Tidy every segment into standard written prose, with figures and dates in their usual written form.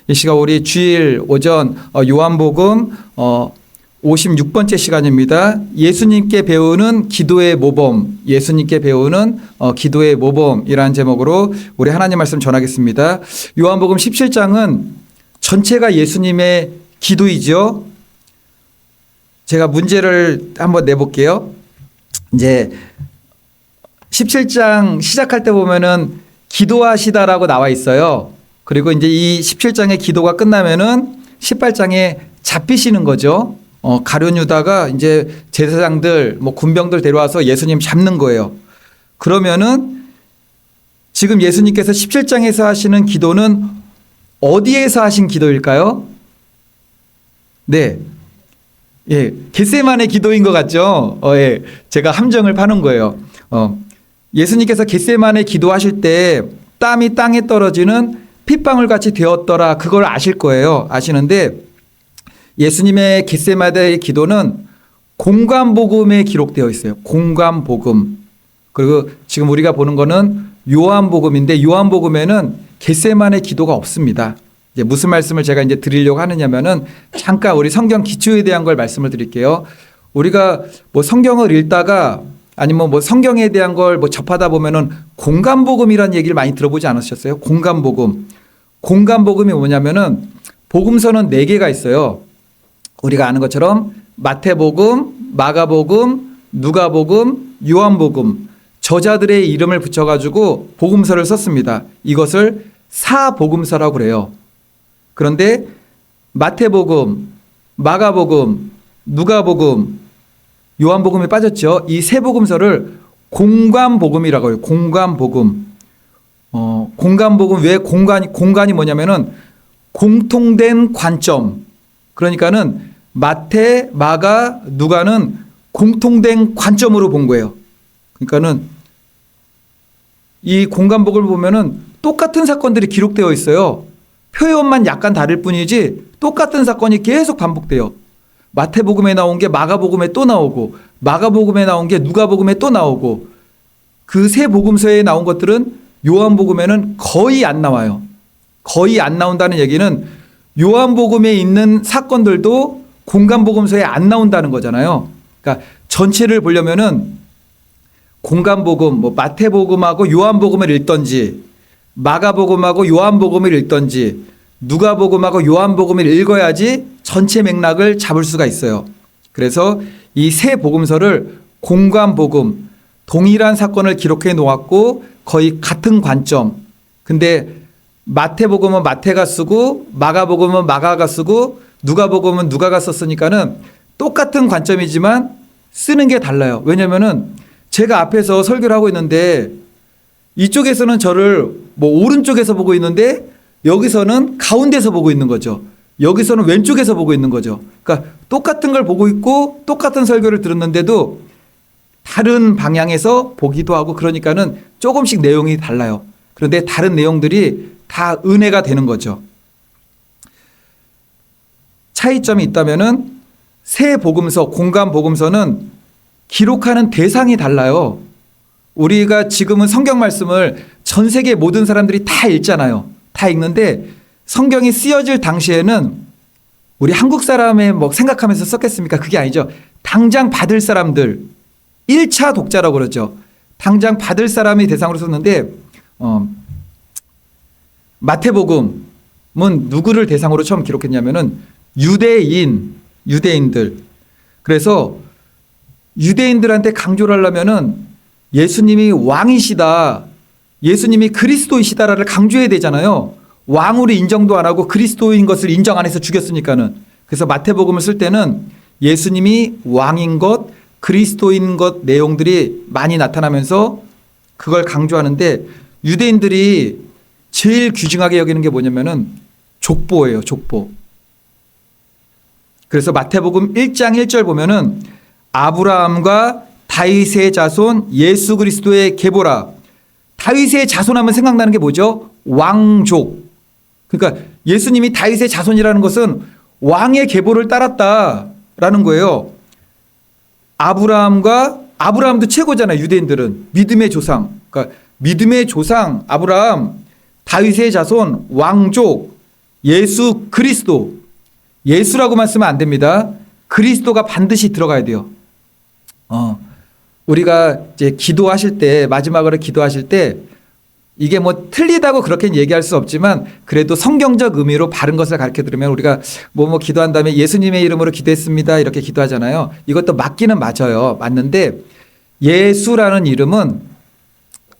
이 시간 우리 주일 오전 요한복음 56번째 시간입니다. 예수님께 배우는 기도의 모범, 예수님께 배우는 기도의 모범이라는 제목으로 우리 하나님 말씀 전하겠습니다. 요한복음 17장은 전체가 예수님의 기도이죠. 제가 문제를 한번 내볼게요. 이제 17장 시작할 때 보면은 기도하시다라고 나와 있어요. 그리고 이제 이 17장의 기도가 끝나면은 18장에 잡히시는 거죠. 가룟 유다가 이제 제사장들, 군병들 데려와서 예수님 잡는 거예요. 그러면은 지금 예수님께서 17장에서 하시는 기도는 어디에서 하신 기도일까요? 네. 예, 겟세마네 기도인 것 같죠? 예, 제가 함정을 파는 거예요. 예수님께서 겟세마네 기도하실 때 땀이 땅에 떨어지는 핏방울 같이 되었더라. 그걸 아실 거예요. 아시는데 예수님의 겟세마네의 기도는 공관복음에 기록되어 있어요. 공관복음. 그리고 지금 우리가 보는 거는 요한복음인데 요한복음에는 겟세마네 기도가 없습니다. 이제 무슨 말씀을 제가 이제 드리려고 하느냐면은 잠깐 우리 성경 기초에 대한 걸 말씀을 드릴게요. 우리가 성경을 읽다가 아니면 성경에 대한 걸 접하다 보면은 공관복음이라는 얘기를 많이 들어보지 않으셨어요? 공관복음. 공관복음이 뭐냐면은 복음서는 4개가 있어요. 우리가 아는 것처럼 마태복음, 마가복음, 누가복음, 요한복음. 저자들의 이름을 붙여가지고 복음서를 썼습니다. 이것을 사복음서라고 그래요. 그런데 마태복음, 마가복음, 누가복음, 요한복음이 빠졌죠. 이 세 복음서를 공관복음이라고 해요. 공관복음. 공관복음 왜 공관이 뭐냐면은 공통된 관점. 그러니까는 마태, 마가, 누가는 공통된 관점으로 본 거예요. 그러니까는 이 공관복음을 보면은 똑같은 사건들이 기록되어 있어요. 표현만 약간 다를 뿐이지 똑같은 사건이 계속 반복돼요. 마태복음에 나온 게 마가복음에 또 나오고 마가복음에 나온 게 누가복음에 또 나오고 그 세 복음서에 나온 것들은 요한복음에는 거의 안 나와요. 거의 안 나온다는 얘기는 요한복음에 있는 사건들도 공관복음서에 안 나온다는 거잖아요. 그러니까 전체를 보려면은 공관복음, 마태복음하고 요한복음을 읽던지 마가복음하고 요한복음을 읽던지 누가복음하고 요한복음을 읽어야지 전체 맥락을 잡을 수가 있어요. 그래서 이 세 복음서를 공관복음, 동일한 사건을 기록해 놓았고 거의 같은 관점. 근데 마태복음은 마태가 쓰고 마가복음은 마가가 쓰고 누가복음은 누가가 썼으니까는 똑같은 관점이지만 쓰는 게 달라요. 왜냐면은 제가 앞에서 설교를 하고 있는데 이쪽에서는 저를 오른쪽에서 보고 있는데 여기서는 가운데서 보고 있는 거죠. 여기서는 왼쪽에서 보고 있는 거죠. 그러니까 똑같은 걸 보고 있고 똑같은 설교를 들었는데도 다른 방향에서 보기도 하고 그러니까는 조금씩 내용이 달라요. 그런데 다른 내용들이 다 은혜가 되는 거죠. 차이점이 있다면은 새 복음서, 공관 복음서는 기록하는 대상이 달라요. 우리가 지금은 성경 말씀을 전 세계 모든 사람들이 다 읽잖아요. 다 읽는데 성경이 쓰여질 당시에는 우리 한국 사람의 생각하면서 썼겠습니까? 그게 아니죠. 당장 받을 사람들, 1차 독자라고 그러죠. 당장 받을 사람이 대상으로 썼는데 마태복음은 누구를 대상으로 처음 기록했냐면은 유대인들. 그래서 유대인들한테 강조를 하려면은 예수님이 왕이시다. 예수님이 그리스도이시다를 강조해야 되잖아요. 왕으로 인정도 안 하고 그리스도인 것을 인정 안 해서 죽였으니까는. 그래서 마태복음을 쓸 때는 예수님이 왕인 것, 그리스도인 것 내용들이 많이 나타나면서 그걸 강조하는데 유대인들이 제일 귀중하게 여기는 게 뭐냐면은 족보예요. 족보. 그래서 마태복음 1장 1절 보면은 아브라함과 다윗의 자손 예수 그리스도의 계보라. 다윗의 자손하면 생각나는 게 뭐죠? 왕족. 그러니까 예수님이 다윗의 자손이라는 것은 왕의 계보를 따랐다라는 거예요. 아브라함도 최고잖아요. 유대인들은 믿음의 조상. 그러니까 믿음의 조상 아브라함, 다윗의 자손, 왕족. 예수 그리스도. 예수라고만 쓰면 안 됩니다. 그리스도가 반드시 들어가야 돼요. 우리가 이제 기도하실 때, 마지막으로 기도하실 때 이게 뭐 틀리다고 그렇게 얘기할 수 없지만 그래도 성경적 의미로 바른 것을 가르쳐 드리면 우리가 뭐 기도한 다음에 예수님의 이름으로 기도했습니다. 이렇게 기도하잖아요. 이것도 맞기는 맞아요. 맞는데 예수라는 이름은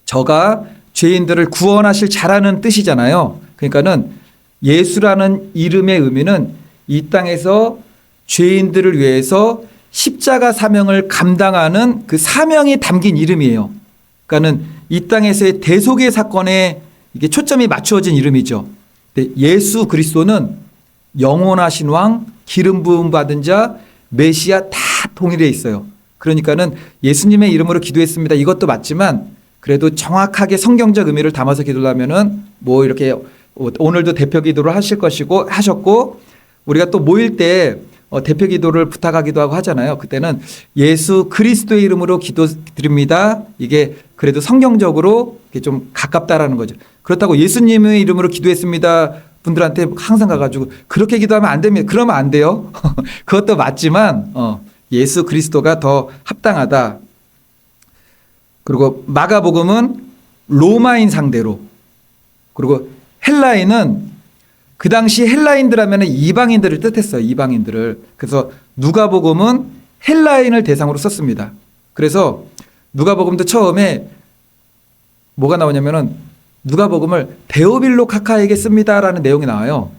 저가 죄인들을 구원하실 자라는 뜻이잖아요. 그러니까는 예수라는 이름의 의미는 이 땅에서 죄인들을 위해서 십자가 사명을 감당하는 그 사명이 담긴 이름이에요. 그러니까는 이 땅에서의 대속의 사건에 이게 초점이 맞추어진 이름이죠. 근데 예수 그리스도는 영원하신 왕, 기름 부음 받은 자, 메시아 다 동일해 있어요. 그러니까는 예수님의 이름으로 기도했습니다. 이것도 맞지만 그래도 정확하게 성경적 의미를 담아서 기도하면은 뭐 이렇게 오늘도 대표 기도를 하셨고 우리가 또 모일 때 대표 기도를 부탁하기도 하고 하잖아요. 그때는 예수 그리스도의 이름으로 기도드립니다. 이게 그래도 성경적으로 좀 가깝다라는 거죠. 그렇다고 예수님의 이름으로 기도했습니다. 분들한테 항상 가가지고 그렇게 기도하면 안 됩니다. 그러면 안 돼요. 그것도 맞지만 예수 그리스도가 더 합당하다. 그리고 마가복음은 로마인 상대로, 그리고 헬라인은 그 당시 헬라인들 하면 이방인들을 뜻했어요. 이방인들을. 그래서 누가복음은 헬라인을 대상으로 썼습니다. 그래서 누가복음도 처음에 뭐가 나오냐면은 누가복음을 데오빌로 카카에게 씁니다라는 내용이 나와요.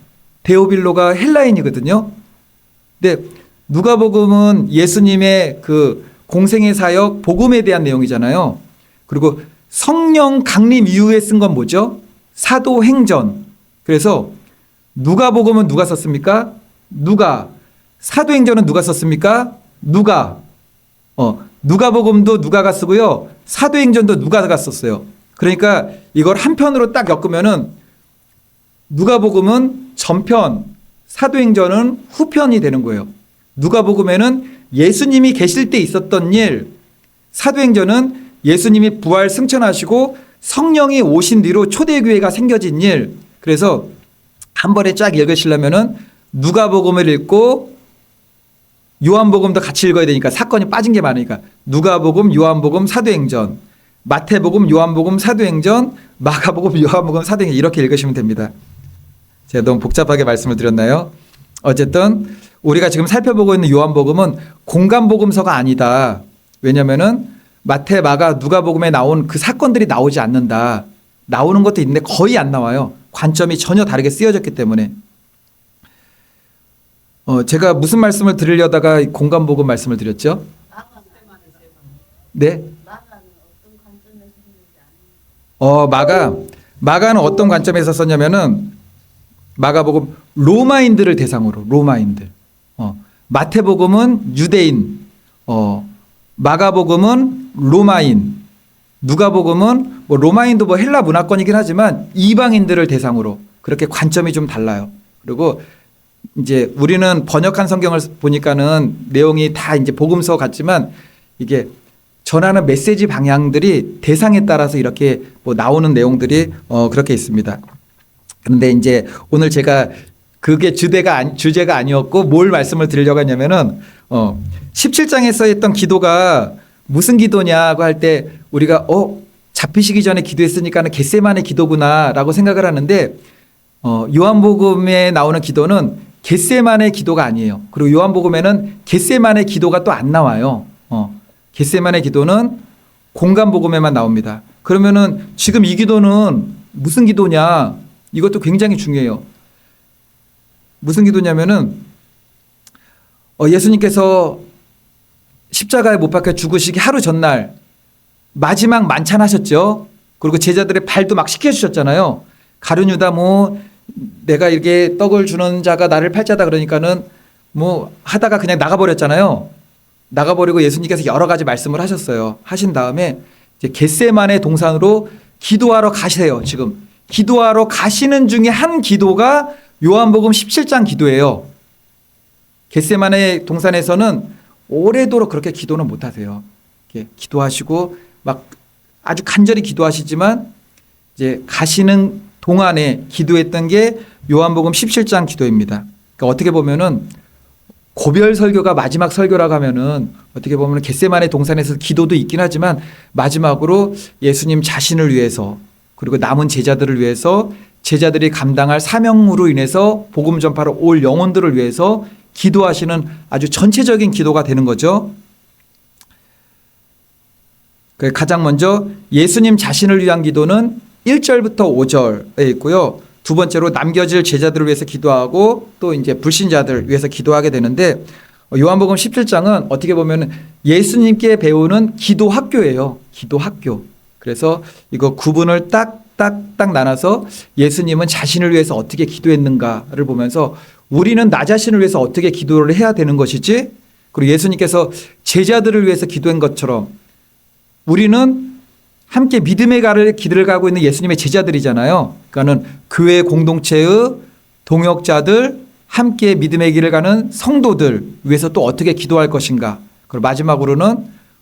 데오빌로가 헬라인이거든요. 근데 누가복음은 예수님의 그 공생의 사역, 복음에 대한 내용이잖아요. 그리고 성령 강림 이후에 쓴 건 뭐죠? 사도행전. 그래서 누가복음은 누가 썼습니까? 누가. 사도행전은 누가 썼습니까? 누가. 누가복음도 누가가 쓰고요. 사도행전도 누가가 썼어요. 그러니까 이걸 한편으로 딱 엮으면은 누가복음은 전편, 사도행전은 후편이 되는 거예요. 누가복음에는 예수님이 계실 때 있었던 일, 사도행전은 예수님이 부활 승천하시고 성령이 오신 뒤로 초대교회가 생겨진 일. 그래서 한 번에 쫙 읽으시려면은 누가복음을 읽고 요한복음도 같이 읽어야 되니까 사건이 빠진 게 많으니까 누가복음, 요한복음, 사도행전, 마태복음, 요한복음, 사도행전, 마가복음, 요한복음, 사도행전 이렇게 읽으시면 됩니다. 제가 너무 복잡하게 말씀을 드렸나요? 어쨌든 우리가 지금 살펴보고 있는 요한복음은 공간복음서가 아니다. 왜냐면은 마태, 마가, 누가복음에 나온 그 사건들이 나오지 않는다. 나오는 것도 있는데 거의 안 나와요. 관점이 전혀 다르게 쓰여졌기 때문에. 제가 무슨 말씀을 드리려다가 공간복음 말씀을 드렸죠? 네? 마가는 어떤 관점에서 썼냐면은 마가복음 로마인들을 대상으로, 로마인들. 마태복음은 유대인, 마가복음은 로마인, 누가복음은 뭐 로마인도 뭐 헬라 문화권이긴 하지만 이방인들을 대상으로 그렇게 관점이 좀 달라요. 그리고 이제 우리는 번역한 성경을 보니까는 내용이 다 이제 복음서 같지만 이게 전하는 메시지 방향들이 대상에 따라서 이렇게 뭐 나오는 내용들이 그렇게 있습니다. 그런데 이제 오늘 제가 그게 주제가 아니었고 뭘 말씀을 드리려고 하냐면은 17장에서 했던 기도가 무슨 기도냐고 할 때 우리가 잡히시기 전에 기도했으니까는 겟세마네 기도구나라고 생각을 하는데 요한복음에 나오는 기도는 겟세마네 기도가 아니에요. 그리고 요한복음에는 겟세마네 기도가 또 안 나와요. 겟세마네 기도는 공간복음에만 나옵니다. 그러면은 지금 이 기도는 무슨 기도냐? 이것도 굉장히 중요해요. 무슨 기도냐면은 예수님께서 십자가에 못 박혀 죽으시기 하루 전날 마지막 만찬하셨죠. 그리고 제자들의 발도 막 씻겨주셨잖아요. 가룟 유다 내가 이렇게 떡을 주는 자가 나를 팔자다 그러니까는 하다가 그냥 나가버렸잖아요. 나가버리고 예수님께서 여러 가지 말씀을 하셨어요. 하신 다음에 이제 겟세마네 동산으로 기도하러 가세요. 지금 기도하러 가시는 중에 한 기도가 요한복음 17장 기도예요. 겟세마네 동산에서는 오래도록 그렇게 기도는 못 하세요. 기도하시고 막 아주 간절히 기도하시지만 이제 가시는 동안에 기도했던 게 요한복음 17장 기도입니다. 그러니까 어떻게 보면은 고별 설교가 마지막 설교라고 하면은 어떻게 보면 겟세마네 동산에서 기도도 있긴 하지만 마지막으로 예수님 자신을 위해서 그리고 남은 제자들을 위해서 제자들이 감당할 사명으로 인해서 복음 전파를 올 영혼들을 위해서 기도하시는 아주 전체적인 기도가 되는 거죠. 가장 먼저 예수님 자신을 위한 기도는 1절부터 5절에 있고요. 두 번째로 남겨질 제자들을 위해서 기도하고 또 이제 불신자들을 위해서 기도하게 되는데 요한복음 17장은 어떻게 보면 예수님께 배우는 기도 학교예요. 기도 학교. 그래서 이거 구분을 딱 나눠서 예수님은 자신을 위해서 어떻게 기도했는가를 보면서 우리는 나 자신을 위해서 어떻게 기도를 해야 되는 것이지? 그리고 예수님께서 제자들을 위해서 기도한 것처럼 우리는 함께 믿음의 길을 가고 있는 예수님의 제자들이잖아요. 그러니까는 교회 공동체의 동역자들, 함께 믿음의 길을 가는 성도들 위해서 또 어떻게 기도할 것인가. 그리고 마지막으로는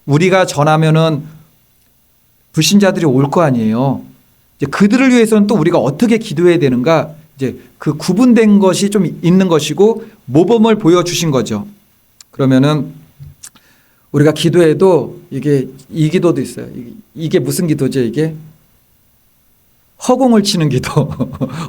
우리가 전하면은 불신자들이 올 거 아니에요. 이제 그들을 위해서는 또 우리가 어떻게 기도해야 되는가. 이제 그 구분된 것이 좀 있는 것이고 모범을 보여주신 거죠. 그러면은 우리가 기도해도 이 기도도 있어요. 이게 무슨 기도죠, 이게? 허공을 치는 기도.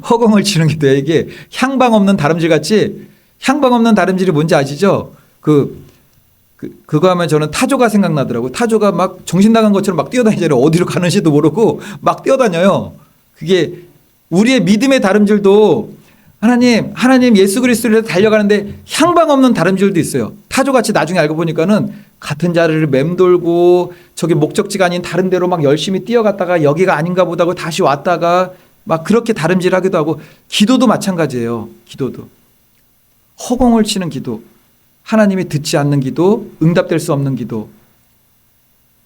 허공을 치는 기도예요. 이게 향방 없는 다름질 같이 향방 없는 다름질이 뭔지 아시죠? 그거 하면 저는 타조가 생각나더라고요. 타조가 막 정신 나간 것처럼 막 뛰어다니잖아요. 어디로 가는지도 모르고 막 뛰어다녀요. 그게 우리의 믿음의 다름질도 하나님 예수 그리스도를 위해서 달려가는데 향방 없는 다름질도 있어요. 타조같이 나중에 알고 보니까는 같은 자리를 맴돌고 저기 목적지가 아닌 다른 데로 막 열심히 뛰어갔다가 여기가 아닌가 보다 하고 다시 왔다가 막 그렇게 다름질하기도 하고 기도도 마찬가지예요. 기도도. 허공을 치는 기도. 하나님이 듣지 않는 기도, 응답될 수 없는 기도.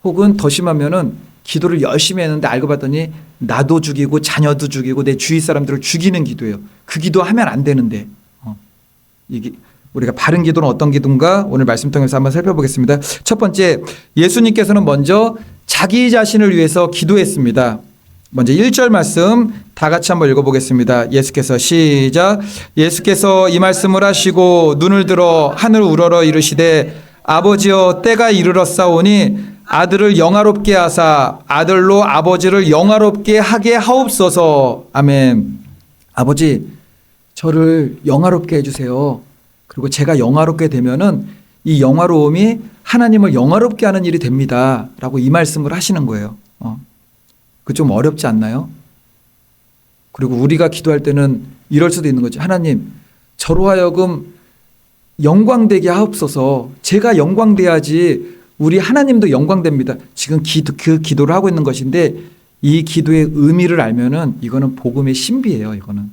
혹은 더 심하면은 기도를 열심히 했는데 알고 봤더니 나도 죽이고 자녀도 죽이고 내 주위 사람들을 죽이는 기도예요. 그 기도하면 안 되는데. 이게 우리가 바른 기도는 어떤 기도인가 오늘 말씀 통해서 한번 살펴보겠습니다. 첫 번째, 예수님께서는 먼저 자기 자신을 위해서 기도했습니다. 먼저 1절 말씀 다 같이 한번 읽어보겠습니다. 예수께서 시작. 예수께서 이 말씀을 하시고 눈을 들어 하늘 우러러 이르시되 아버지여 때가 이르렀사오니 아들을 영화롭게 하사 아들로 아버지를 영화롭게 하게 하옵소서. 아멘. 아버지, 저를 영화롭게 해주세요. 그리고 제가 영화롭게 되면은 이 영화로움이 하나님을 영화롭게 하는 일이 됩니다. 라고 이 말씀을 하시는 거예요. 그 좀 어렵지 않나요? 그리고 우리가 기도할 때는 이럴 수도 있는 거죠. 하나님, 저로 하여금 영광되게 하옵소서. 제가 영광돼야지 우리 하나님도 영광됩니다. 지금 그 기도를 하고 있는 것인데 이 기도의 의미를 알면은 이거는 복음의 신비예요. 이거는.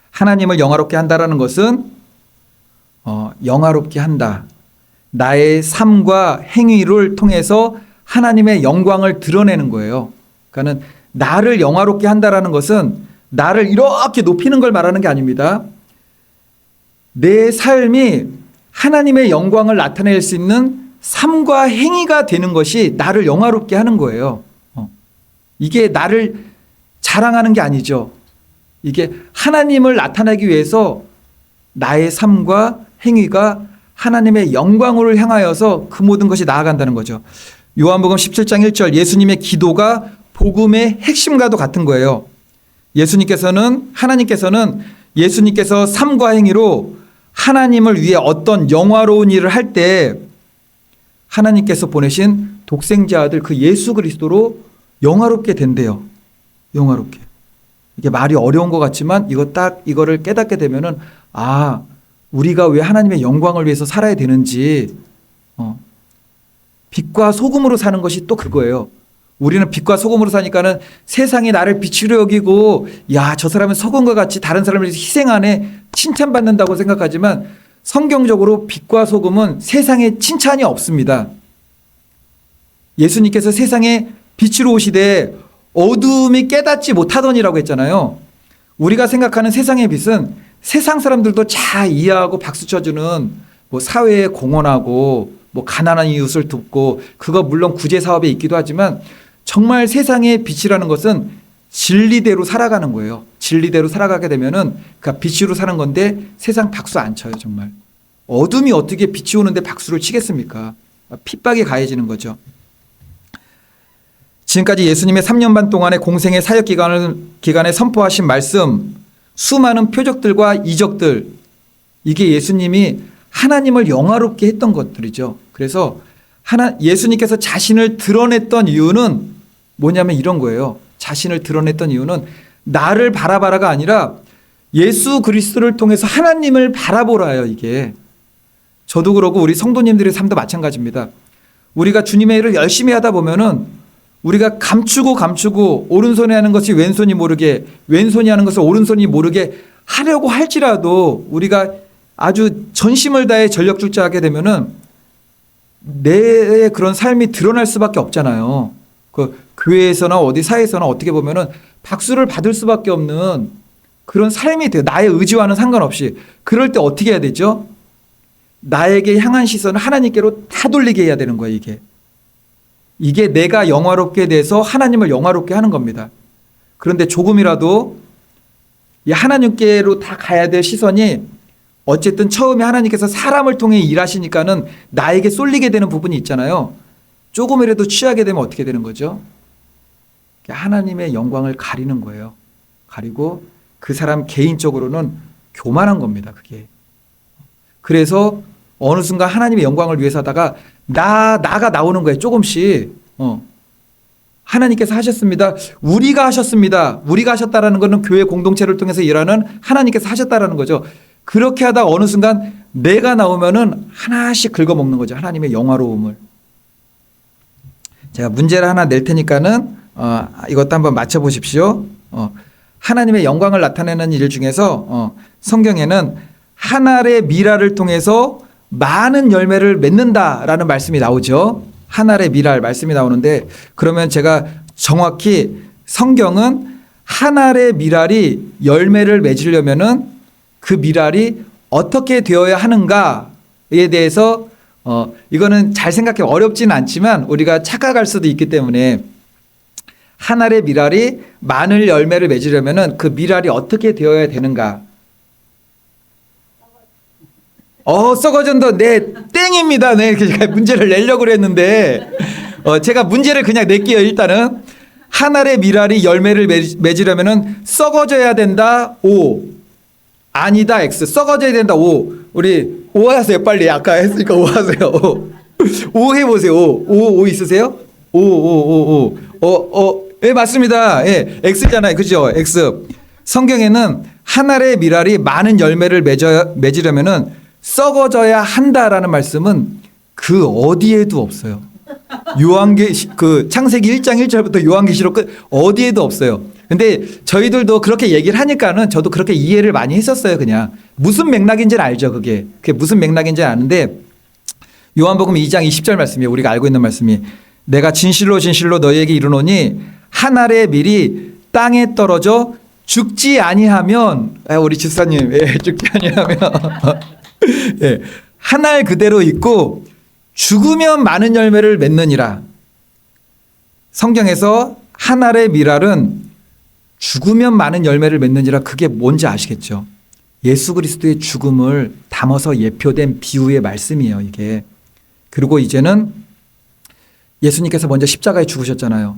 하나님을 영화롭게 한다라는 것은 영화롭게 한다. 나의 삶과 행위를 통해서 하나님의 영광을 드러내는 거예요. 그러니까는 나를 영화롭게 한다라는 것은 나를 이렇게 높이는 걸 말하는 게 아닙니다. 내 삶이 하나님의 영광을 나타낼 수 있는 삶과 행위가 되는 것이 나를 영화롭게 하는 거예요. 이게 나를 자랑하는 게 아니죠. 이게 하나님을 나타내기 위해서 나의 삶과 행위가 하나님의 영광을 향하여서 그 모든 것이 나아간다는 거죠. 요한복음 17장 1절 예수님의 기도가 복음의 핵심과도 같은 거예요. 하나님께서는 예수님께서 삶과 행위로 하나님을 위해 어떤 영화로운 일을 할 때 하나님께서 보내신 독생자 아들 그 예수 그리스도로 영화롭게 된대요. 영화롭게. 이게 말이 어려운 것 같지만 이거를 깨닫게 되면은 우리가 왜 하나님의 영광을 위해서 살아야 되는지 빛과 소금으로 사는 것이 또 그거예요. 우리는 빛과 소금으로 사니까는 세상이 나를 빛으로 여기고 저 사람은 소금과 같이 다른 사람을 위해서 희생하네 칭찬받는다고 생각하지만 성경적으로 빛과 소금은 세상에 칭찬이 없습니다. 예수님께서 세상에 빛으로 오시되 어둠이 깨닫지 못하더니라고 했잖아요. 우리가 생각하는 세상의 빛은 세상 사람들도 잘 이해하고 박수 쳐주는 사회에 공헌하고 가난한 이웃을 돕고 그거 물론 구제 사업에 있기도 하지만 정말 세상의 빛이라는 것은 진리대로 살아가는 거예요. 진리대로 살아가게 되면은 그러니까 빛으로 사는 건데 세상 박수 안 쳐요, 정말. 어둠이 어떻게 빛이 오는데 박수를 치겠습니까? 핍박이 가해지는 거죠. 지금까지 예수님의 3년 반 동안의 공생의 사역 기간에 선포하신 말씀, 수많은 표적들과 이적들, 이게 예수님이 하나님을 영화롭게 했던 것들이죠. 그래서 예수님께서 자신을 드러냈던 이유는 뭐냐면 이런 거예요. 자신을 드러냈던 이유는 나를 바라봐라가 아니라 예수 그리스도를 통해서 하나님을 바라보라예요, 이게. 저도 그러고 우리 성도님들의 삶도 마찬가지입니다. 우리가 주님의 일을 열심히 하다 보면은 우리가 감추고 오른손이 하는 것이 왼손이 모르게, 왼손이 하는 것을 오른손이 모르게 하려고 할지라도 우리가 아주 전심을 다해 전력 출자하게 되면은 내 그런 삶이 드러날 수밖에 없잖아요. 그 교회에서나 어디 사회에서나 어떻게 보면은 박수를 받을 수밖에 없는 그런 삶이 돼요. 나의 의지와는 상관없이. 그럴 때 어떻게 해야 되죠? 나에게 향한 시선을 하나님께로 다 돌리게 해야 되는 거예요, 이게. 이게 내가 영화롭게 돼서 하나님을 영화롭게 하는 겁니다. 그런데 조금이라도 이 하나님께로 다 가야 될 시선이 어쨌든 처음에 하나님께서 사람을 통해 일하시니까는 나에게 쏠리게 되는 부분이 있잖아요. 조금이라도 취하게 되면 어떻게 되는 거죠? 하나님의 영광을 가리는 거예요. 가리고 그 사람 개인적으로는 교만한 겁니다, 그게. 그래서 어느 순간 하나님의 영광을 위해서 하다가 나가 나오는 거예요, 조금씩. 하나님께서 하셨습니다. 우리가 하셨습니다. 우리가 하셨다라는 것은 교회 공동체를 통해서 일하는 하나님께서 하셨다라는 거죠. 그렇게 하다 어느 순간 내가 나오면은 하나씩 긁어먹는 거죠. 하나님의 영화로움을. 제가 문제를 하나 낼 테니까는 이것도 한번 맞춰보십시오. 하나님의 영광을 나타내는 일 중에서 성경에는 한 알의 미랄을 통해서 많은 열매를 맺는다라는 말씀이 나오죠. 한 알의 미랄 말씀이 나오는데 그러면 제가 정확히 성경은 한 알의 미랄이 열매를 맺으려면은 그 미랄이 어떻게 되어야 하는가에 대해서 이거는 잘 생각해 어렵지는 않지만 우리가 착각할 수도 있기 때문에 한 알의 미랄이 많은 열매를 맺으려면은 그 미랄이 어떻게 되어야 되는가? 썩어전도 네 땡입니다. 네 제가 문제를 내려고 그랬는데 제가 문제를 그냥 낼게요. 일단은 한 알의 미랄이 열매를 맺으려면은 썩어져야 된다. O 아니다. X 썩어져야 된다. O 우리 O 하세요. 빨리 아까 했으니까 O 하세요. O 해보세요. O 있으세요? O 예 맞습니다. 예 X잖아요. 그죠? X 성경에는 한 알의 미랄이 많은 열매를 맺으려면은 썩어져야 한다라는 말씀은 그 어디에도 없어요. 그 창세기 1장 1절부터 요한계시록 끝 어디에도 없어요. 근데 저희들도 그렇게 얘기를 하니까는 저도 그렇게 이해를 많이 했었어요. 그냥 무슨 맥락인지는 알죠. 그게 무슨 맥락인지는 아는데 요한복음 2장 20절 말씀이에요. 우리가 알고 있는 말씀이 내가 진실로 너희에게 이르노니 한 알의 밀이 땅에 떨어져 죽지 아니하면 우리 집사님 죽지 아니하면 예, 한 알 그대로 있고 죽으면 많은 열매를 맺느니라. 성경에서 한 알의 미랄은 죽으면 많은 열매를 맺느니라. 그게 뭔지 아시겠죠? 예수 그리스도의 죽음을 담아서 예표된 비유의 말씀이에요, 이게. 그리고 이제는 예수님께서 먼저 십자가에 죽으셨잖아요.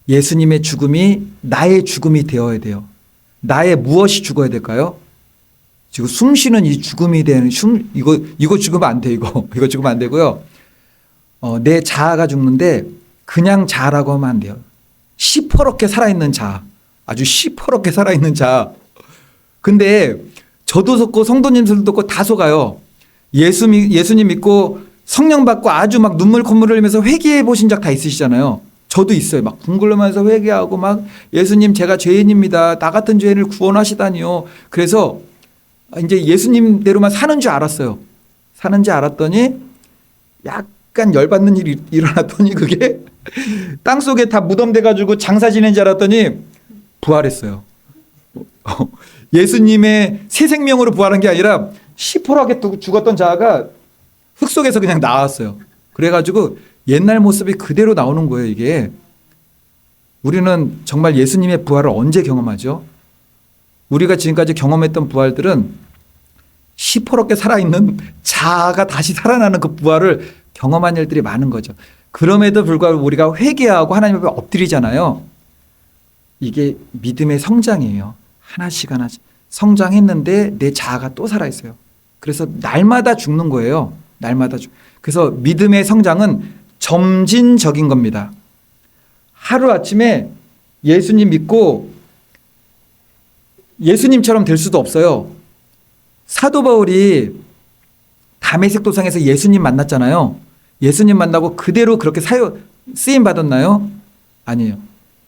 예수님의 죽음이 나의 죽음이 되어야 돼요. 나의 무엇이 죽어야 될까요? 지금 숨 쉬는 이 죽음이 되는 이거 죽으면 안 돼, 이거 죽으면 안 되고요. 내 자아가 죽는데 그냥 자아라고 하면 안 돼요. 시퍼렇게 살아있는 자아. 아주 시퍼렇게 살아있는 자아. 근데 저도 속고 성도님들도 속고 다 속아요. 예수님 믿고 성령 받고 아주 막 눈물 콧물 흘리면서 회개해 보신 적 다 있으시잖아요. 저도 있어요. 막 붕글러면서 회개하고 막 예수님 제가 죄인입니다. 나 같은 죄인을 구원하시다니요. 그래서 이제 예수님대로만 사는 줄 알았어요. 사는 줄 알았더니 약간 열받는 일이 일어났더니 그게 땅속에 다 무덤돼가지고 장사 지낸 줄 알았더니 부활했어요. 예수님의 새 생명으로 부활한 게 아니라 시퍼하게 죽었던 자아가 흙 속에서 그냥 나왔어요. 그래가지고 옛날 모습이 그대로 나오는 거예요, 이게. 우리는 정말 예수님의 부활을 언제 경험하죠? 우리가 지금까지 경험했던 부활들은 시퍼렇게 살아있는 자아가 다시 살아나는 그 부활을 경험한 일들이 많은 거죠. 그럼에도 불구하고 우리가 회개하고 하나님 앞에 엎드리잖아요. 이게 믿음의 성장이에요. 하나씩 하나씩 성장했는데 내 자아가 또 살아있어요. 그래서 날마다 죽는 거예요. 날마다 그래서 믿음의 성장은 점진적인 겁니다. 하루아침에 예수님 믿고 예수님처럼 될 수도 없어요. 사도 바울이 다메섹 도상에서 예수님 만났잖아요. 예수님 만나고 그대로 그렇게 쓰임 받았나요? 아니에요.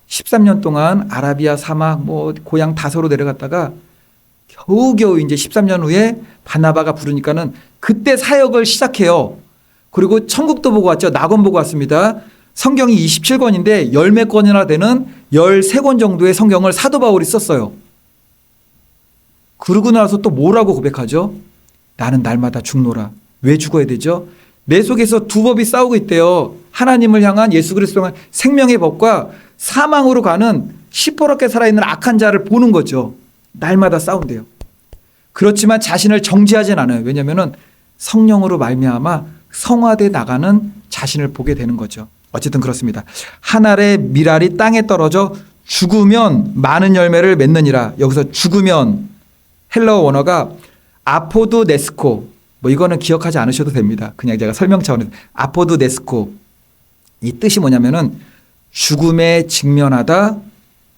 13년 동안 아라비아 사막 고향 다소로 내려갔다가 겨우겨우 이제 13년 후에 바나바가 부르니까는 그때 사역을 시작해요. 그리고 천국도 보고 왔죠. 낙원 보고 왔습니다. 성경이 27권인데 열 몇 권이나 되는 13권 정도의 성경을 사도 바울이 썼어요. 그러고 나서 또 뭐라고 고백하죠? 나는 날마다 죽노라. 왜 죽어야 되죠? 내 속에서 두 법이 싸우고 있대요. 하나님을 향한 예수 그리스도를 향한 생명의 법과 사망으로 가는 시퍼렇게 살아있는 악한 자를 보는 거죠. 날마다 싸운대요. 그렇지만 자신을 정죄하진 않아요. 왜냐하면 성령으로 말미암아 성화돼 나가는 자신을 보게 되는 거죠. 어쨌든 그렇습니다. 한 알의 밀알이 땅에 떨어져 죽으면 많은 열매를 맺느니라. 여기서 죽으면 헬라어 원어가 아포드 네스코, 이거는 기억하지 않으셔도 됩니다. 그냥 제가 설명 차원에서 아포드 네스코, 이 뜻이 뭐냐면은 죽음에 직면하다,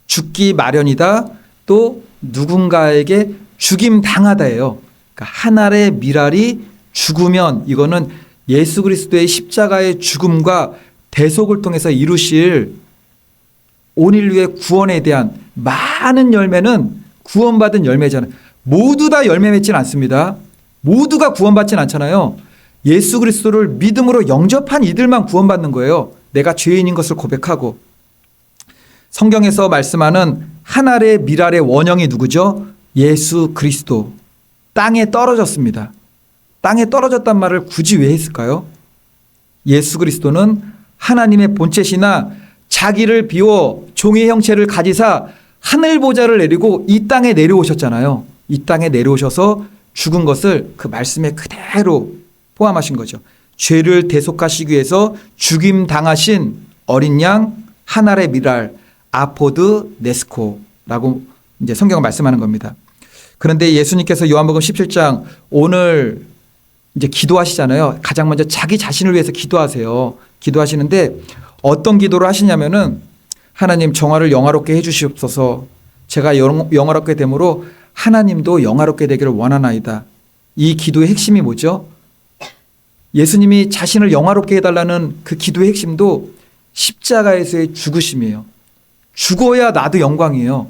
죽기 마련이다, 또 누군가에게 죽임 당하다예요. 그러니까 한 알의 밀알이 죽으면 이거는 예수 그리스도의 십자가의 죽음과 대속을 통해서 이루실 온 인류의 구원에 대한 많은 열매는 구원받은 열매잖아요. 모두 다 열매 맺지는 않습니다. 모두가 구원받지는 않잖아요. 예수 그리스도를 믿음으로 영접한 이들만 구원받는 거예요. 내가 죄인인 것을 고백하고. 성경에서 말씀하는 한 알의 밀알의 원형이 누구죠? 예수 그리스도. 땅에 떨어졌습니다. 땅에 떨어졌단 말을 굳이 왜 했을까요? 예수 그리스도는 하나님의 본체시나 자기를 비워 종의 형체를 가지사 하늘 보좌를 내리고 이 땅에 내려오셨잖아요. 이 땅에 내려오셔서 죽은 것을 그 말씀에 그대로 포함하신 거죠. 죄를 대속하시기 위해서 죽임 당하신 어린 양 한 알의 밀알 아포드 네스코라고 이제 성경은 말씀하는 겁니다. 그런데 예수님께서 요한복음 17장 오늘 이제 기도하시잖아요. 가장 먼저 자기 자신을 위해서 기도하세요. 기도하시는데 어떤 기도를 하시냐면은 하나님 정화를 영화롭게 해 주시옵소서. 제가 영화롭게 됨으로 하나님도 영화롭게 되기를 원하나이다. 이 기도의 핵심이 뭐죠? 예수님이 자신을 영화롭게 해달라는 그 기도의 핵심도 십자가에서의 죽으심이에요. 죽어야 나도 영광이에요.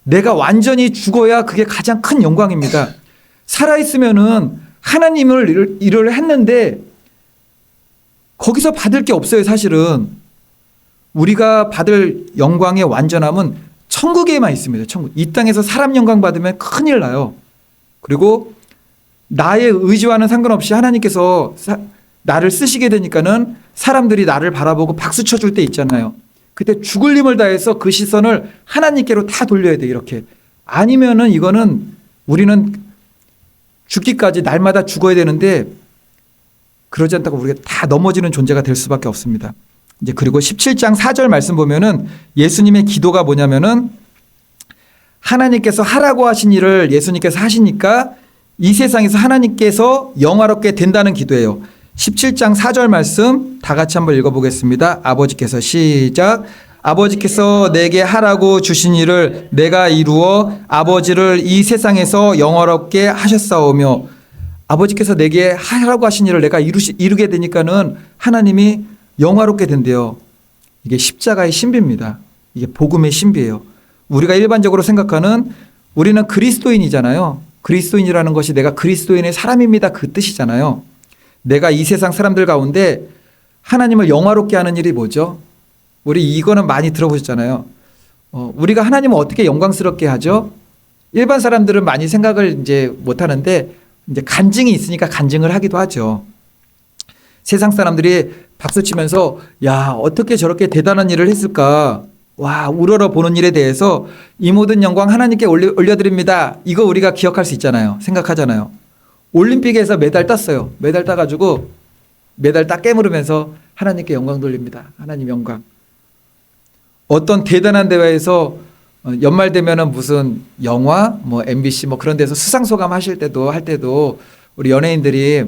내가 완전히 죽어야 그게 가장 큰 영광입니다. 살아있으면은 하나님을 일을 했는데 거기서 받을 게 없어요, 사실은. 우리가 받을 영광의 완전함은 천국에만 있습니다. 천국. 이 땅에서 사람 영광 받으면 큰일 나요. 그리고 나의 의지와는 상관없이 하나님께서 나를 쓰시게 되니까는 사람들이 나를 바라보고 박수 쳐줄 때 있잖아요. 그때 죽을 힘을 다해서 그 시선을 하나님께로 다 돌려야 돼, 이렇게. 아니면은 이거는 우리는 죽기까지 날마다 죽어야 되는데 그러지 않다고 우리가 다 넘어지는 존재가 될 수밖에 없습니다. 이제 그리고 17장 4절 말씀 보면은 예수님의 기도가 뭐냐면은 하나님께서 하라고 하신 일을 예수님께서 하시니까 이 세상에서 하나님께서 영화롭게 된다는 기도예요. 17장 4절 말씀 다 같이 한번 읽어보겠습니다. 아버지께서 시작. 아버지께서 내게 하라고 주신 일을 내가 이루어 아버지를 이 세상에서 영화롭게 하셨사오며, 아버지께서 내게 하라고 하신 일을 내가 이루게 되니까는 하나님이 영화롭게 된대요. 이게 십자가의 신비입니다. 이게 복음의 신비예요. 우리가 일반적으로 생각하는, 우리는 그리스도인이잖아요. 그리스도인이라는 것이 내가 그리스도인의 사람입니다, 그 뜻이잖아요. 내가 이 세상 사람들 가운데 하나님을 영화롭게 하는 일이 뭐죠? 우리 이거는 많이 들어보셨잖아요. 우리가 하나님을 어떻게 영광스럽게 하죠? 일반 사람들은 많이 생각을 이제 못 하는데 이제 간증이 있으니까 간증을 하기도 하죠. 세상 사람들이 박수치면서 야, 어떻게 저렇게 대단한 일을 했을까? 와, 우러러 보는 일에 대해서 이 모든 영광 하나님께 올려드립니다. 이거 우리가 기억할 수 있잖아요. 생각하잖아요. 올림픽에서 메달 땄어요. 메달 따가지고 메달 딱 깨물으면서 하나님께 영광 돌립니다. 하나님 영광. 어떤 대단한 대회에서 연말 되면은 무슨 영화, 뭐 MBC 뭐 그런 데서 수상 소감 하실 때도 할 때도 우리 연예인들이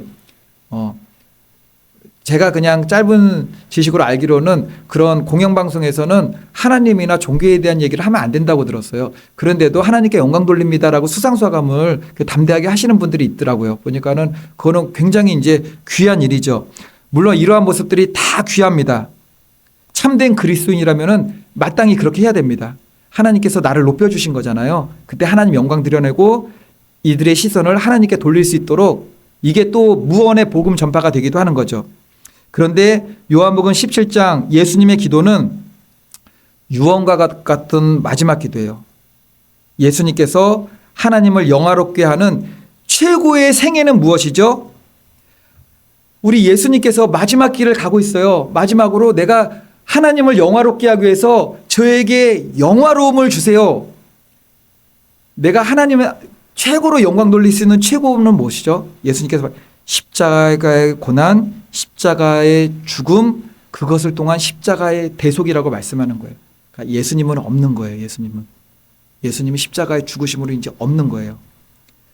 제가 그냥 짧은 지식으로 알기로는 그런 공영방송에서는 하나님이나 종교에 대한 얘기를 하면 안 된다고 들었어요. 그런데도 하나님께 영광 돌립니다라고 수상소감을 담대하게 하시는 분들이 있더라고요. 보니까는 그거는 굉장히 이제 귀한 일이죠. 물론 이러한 모습들이 다 귀합니다. 참된 그리스도인이라면은 마땅히 그렇게 해야 됩니다. 하나님께서 나를 높여주신 거잖아요. 그때 하나님 영광 드러내고 이들의 시선을 하나님께 돌릴 수 있도록 이게 또 무언의 복음 전파가 되기도 하는 거죠. 그런데 요한복음 17장 예수님의 기도는 유언과 같은 마지막 기도예요. 예수님께서 하나님을 영화롭게 하는 최고의 생애는 무엇이죠? 우리 예수님께서 마지막 길을 가고 있어요. 마지막으로 내가 하나님을 영화롭게 하기 위해서 저에게 영화로움을 주세요. 내가 하나님의 최고로 영광 돌릴 수 있는 최고는 무엇이죠? 예수님께서 십자가의 고난, 십자가의 죽음, 그것을 통한 십자가의 대속이라고 말씀하는 거예요. 그러니까 예수님은 없는 거예요. 예수님이 십자가의 죽으심으로 이제 없는 거예요.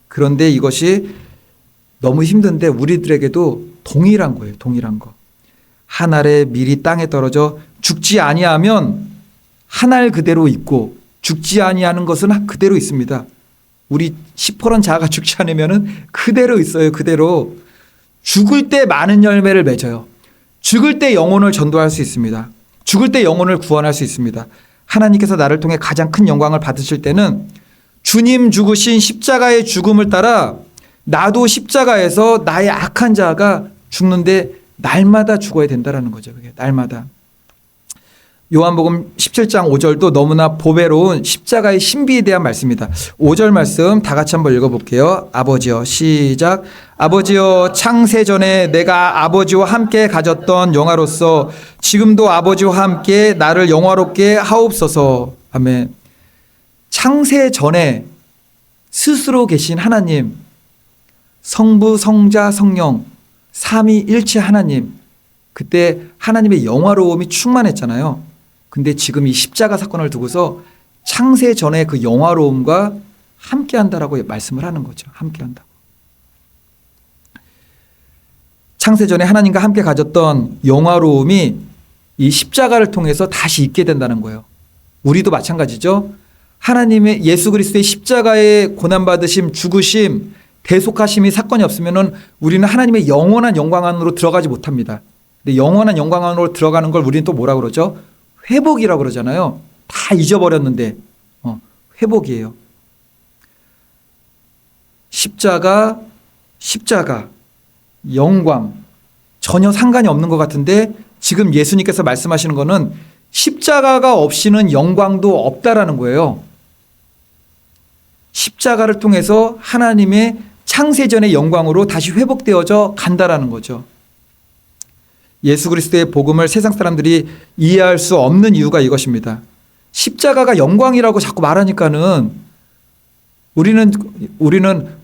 그런데 이것이 너무 힘든데 우리들에게도 동일한 거예요. 동일한 거. 한 알의 밀이 땅에 떨어져 죽지 아니하면 한 알 그대로 있고 죽지 아니하는 것은 그대로 있습니다. 우리 시퍼런 자가 죽지 않으면은 그대로 있어요. 그대로. 죽을 때 많은 열매를 맺어요. 죽을 때 영혼을 전도할 수 있습니다. 죽을 때 영혼을 구원할 수 있습니다. 하나님께서 나를 통해 가장 큰 영광을 받으실 때는 주님 죽으신 십자가의 죽음을 따라 나도 십자가에서 나의 악한 자가 죽는데 날마다 죽어야 된다는 거죠. 그게 날마다. 요한복음 17장 5절도 너무나 보배로운 십자가의 신비에 대한 말씀입니다. 5절 말씀 다 같이 한번 읽어볼게요. 아버지여 시작. 아버지여 창세전에 내가 아버지와 함께 가졌던 영화로서 지금도 아버지와 함께 나를 영화롭게 하옵소서. 아멘. 창세전에 스스로 계신 하나님, 성부 성자 성령 삼위일체 하나님, 그때 하나님의 영화로움이 충만했잖아요. 근데 지금 이 십자가 사건을 두고서 창세 전에 그 영화로움과 함께 한다라고 말씀을 하는 거죠. 함께 한다고. 창세 전에 하나님과 함께 가졌던 영화로움이 이 십자가를 통해서 다시 있게 된다는 거예요. 우리도 마찬가지죠. 하나님의 예수 그리스도의 십자가의 고난받으심, 죽으심, 대속하심이 사건이 없으면은 우리는 하나님의 영원한 영광 안으로 들어가지 못합니다. 근데 영원한 영광 안으로 들어가는 걸 우리는 또 뭐라 그러죠? 회복이라고 그러잖아요. 다 잊어버렸는데 회복이에요. 십자가, 영광 전혀 상관이 없는 것 같은데 지금 예수님께서 말씀하시는 거는 십자가가 없이는 영광도 없다라는 거예요. 십자가를 통해서 하나님의 창세전의 영광으로 다시 회복되어져 간다라는 거죠. 예수 그리스도의 복음을 세상 사람들이 이해할 수 없는 이유가 이것입니다. 십자가가 영광이라고 자꾸 말하니까는 우리는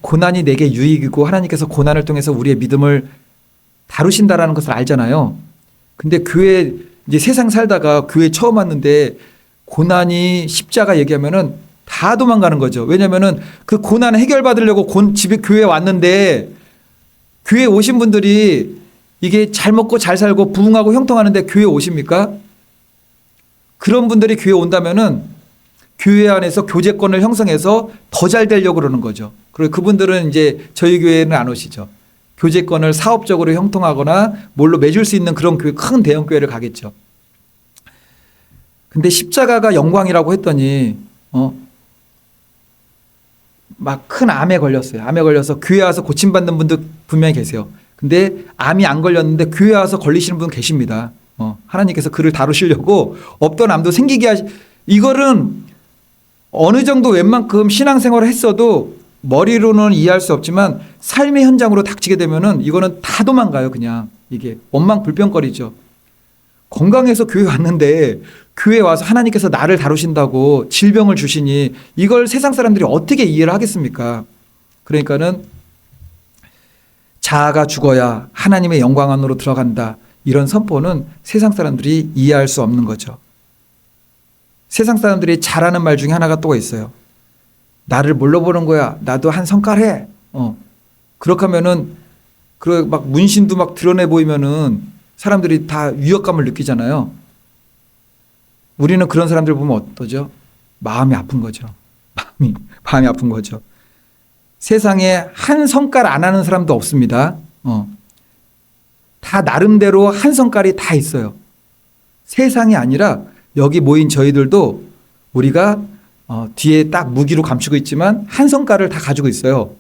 고난이 내게 유익이고 하나님께서 고난을 통해서 우리의 믿음을 다루신다라는 것을 알잖아요. 근데 교회 이제 세상 살다가 교회 처음 왔는데 고난이 십자가 얘기하면은 다 도망가는 거죠. 왜냐면은 그 고난 해결받으려고 집에 교회에 왔는데 교회에 오신 분들이 이게 잘 먹고 잘 살고 부흥하고 형통하는데 교회 오십니까? 그런 분들이 교회 온다면은 교회 안에서 교제권을 형성해서 더 잘 되려고 그러는 거죠. 그리고 그분들은 이제 저희 교회는 안 오시죠. 교제권을 사업적으로 형통하거나 뭘로 맺을 수 있는 그런 교회, 큰 대형 교회를 가겠죠. 근데 십자가가 영광이라고 했더니 막 큰 암에 걸렸어요. 암에 걸려서 교회 와서 고침받는 분들 분명히 계세요. 근데 암이 안 걸렸는데 교회 와서 걸리시는 분 계십니다. 하나님께서 그를 다루시려고 없던 암도 생기게 이거는 어느 정도 웬만큼 신앙생활을 했어도 머리로는 이해할 수 없지만 삶의 현장으로 닥치게 되면은 이거는 다 도망가요. 그냥 이게 원망불평거리죠. 건강해서 교회 왔는데 교회 와서 하나님께서 나를 다루신다고 질병을 주시니 이걸 세상 사람들이 어떻게 이해를 하겠습니까? 그러니까는 자아가 죽어야 하나님의 영광 안으로 들어간다. 이런 선포는 세상 사람들이 이해할 수 없는 거죠. 세상 사람들이 잘하는 말 중에 하나가 또 있어요. 나를 뭘로 보는 거야? 나도 한 성깔 해. 그렇게 하면은 그 막 문신도 막 드러내 보이면은 사람들이 다 위협감을 느끼잖아요. 우리는 그런 사람들 보면 어떠죠? 마음이 아픈 거죠. 마음이 아픈 거죠. 세상에 한 성깔 안 하는 사람도 없습니다. 다 나름대로 한 성깔이 다 있어요. 세상이 아니라 여기 모인 저희들도 우리가 뒤에 딱 무기로 감추고 있지만 한 성깔을 다 가지고 있어요.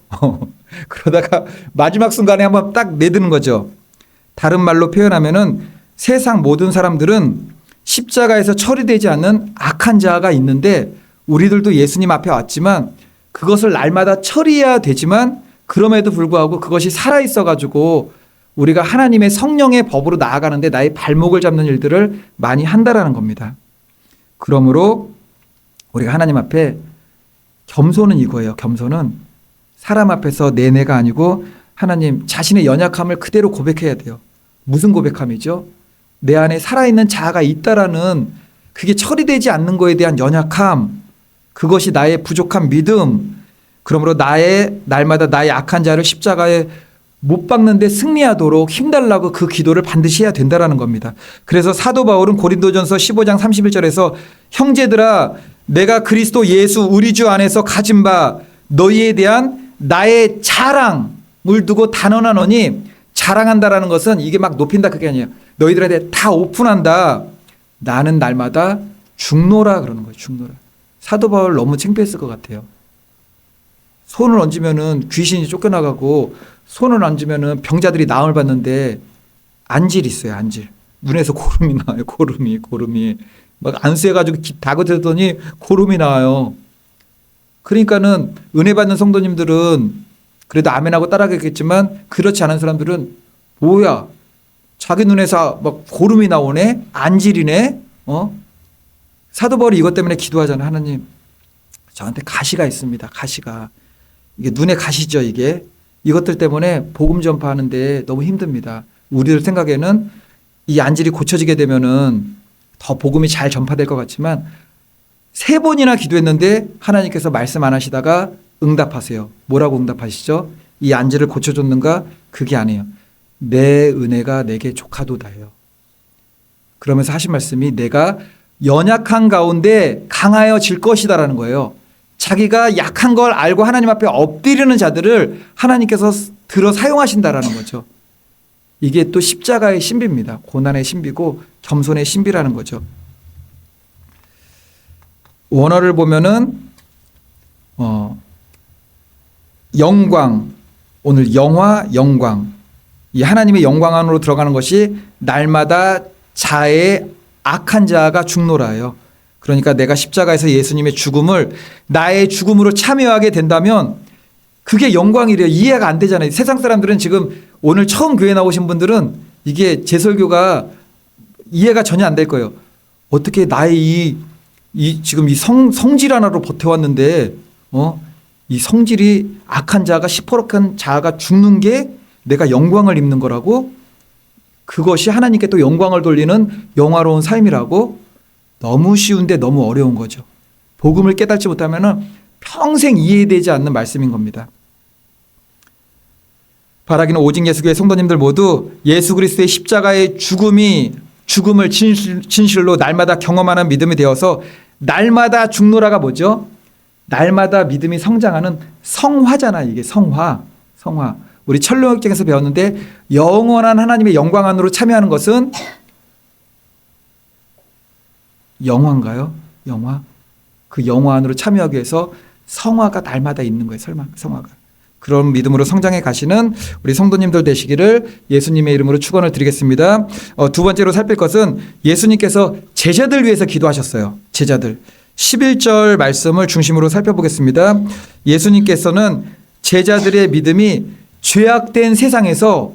그러다가 마지막 순간에 한번 딱 내드는 거죠. 다른 말로 표현하면은 세상 모든 사람들은 십자가에서 처리되지 않는 악한 자가 있는데 우리들도 예수님 앞에 왔지만 그것을 날마다 처리해야 되지만 그럼에도 불구하고 그것이 살아있어 가지고 우리가 하나님의 성령의 법으로 나아가는데 나의 발목을 잡는 일들을 많이 한다라는 겁니다. 그러므로 우리가 하나님 앞에 겸손은 이거예요. 겸손은 사람 앞에서 내가 아니고 하나님 자신의 연약함을 그대로 고백해야 돼요. 무슨 고백함이죠? 내 안에 살아있는 자아가 있다라는 그게 처리되지 않는 거에 대한 연약함, 그것이 나의 부족한 믿음, 그러므로 날마다 나의 악한 자를 십자가에 못 박는데 승리하도록 힘달라고 그 기도를 반드시 해야 된다라는 겁니다. 그래서 사도 바울은 고린도전서 15장 31절에서 형제들아 내가 그리스도 예수 우리 주 안에서 가진 바 너희에 대한 나의 자랑을 두고 단언하노니 자랑한다라는 것은 이게 막 높인다 그게 아니에요. 너희들한테 다 오픈한다. 나는 날마다 죽노라 그러는 거예요. 죽노라. 사도 바울 너무 창피했을 것 같아요. 손을 얹으면은 귀신이 쫓겨나가고 손을 얹으면은 병자들이 나음을 받는데 안질이 있어요. 안질. 눈에서 고름이 나와요. 고름이. 막 안수해가지고 다그쳤더니 고름이 나와요. 그러니까는 은혜 받는 성도님들은 그래도 아멘하고 따라가겠지만 그렇지 않은 사람들은 뭐야? 자기 눈에서 막 고름이 나오네? 안질이네? 사도 바울이 이것 때문에 기도하잖아요. 하나님, 저한테 가시가 있습니다. 가시가. 이게 눈에 가시죠, 이게. 이것들 때문에 복음 전파하는데 너무 힘듭니다. 우리들 생각에는 이 안질이 고쳐지게 되면은 더 복음이 잘 전파될 것 같지만 3번이나 기도했는데 하나님께서 말씀 안 하시다가 응답하세요. 뭐라고 응답하시죠? 이 안질을 고쳐줬는가? 그게 아니에요. 내 은혜가 내게 족하도다예요. 그러면서 하신 말씀이 내가 연약한 가운데 강하여질 것이다라는 거예요. 자기가 약한 걸 알고 하나님 앞에 엎드리는 자들을 하나님께서 들어 사용하신다라는 거죠. 이게 또 십자가의 신비입니다. 고난의 신비고 겸손의 신비라는 거죠. 원어를 보면은 영광, 오늘 영광, 이 하나님의 영광 안으로 들어가는 것이 날마다 자의 악한 자가 죽노라예요. 그러니까 내가 십자가에서 예수님의 죽음을 나의 죽음으로 참여하게 된다면 그게 영광이래요. 이해가 안 되잖아요. 세상 사람들은 지금 오늘 처음 교회 나오신 분들은 이게 제 설교가 이해가 전혀 안 될 거예요. 어떻게 나의 지금 이 성질 하나로 버텨왔는데 이 성질이 악한 자가 시퍼렇게 자아가 죽는 게 내가 영광을 입는 거라고? 그것이 하나님께 또 영광을 돌리는 영화로운 삶이라고? 너무 쉬운데 너무 어려운 거죠. 복음을 깨닫지 못하면 평생 이해되지 않는 말씀인 겁니다. 바라기는 오직 예수교회 성도님들 모두 예수 그리스도의 십자가의 죽음을 진실로 날마다 경험하는 믿음이 되어서 날마다 죽노라가 뭐죠? 날마다 믿음이 성장하는 성화잖아. 이게 성화. 우리 철로역정에서 배웠는데 영원한 하나님의 영광 안으로 참여하는 것은 영화인가요? 영화? 그 영화 안으로 참여하기 위해서 성화가 날마다 있는 거예요. 성화가. 그런 믿음으로 성장해 가시는 우리 성도님들 되시기를 예수님의 이름으로 축원을 드리겠습니다. 두 번째로 살필 것은 예수님께서 제자들 위해서 기도하셨어요. 제자들. 11절 말씀을 중심으로 살펴보겠습니다. 예수님께서는 제자들의 믿음이 죄악된 세상에서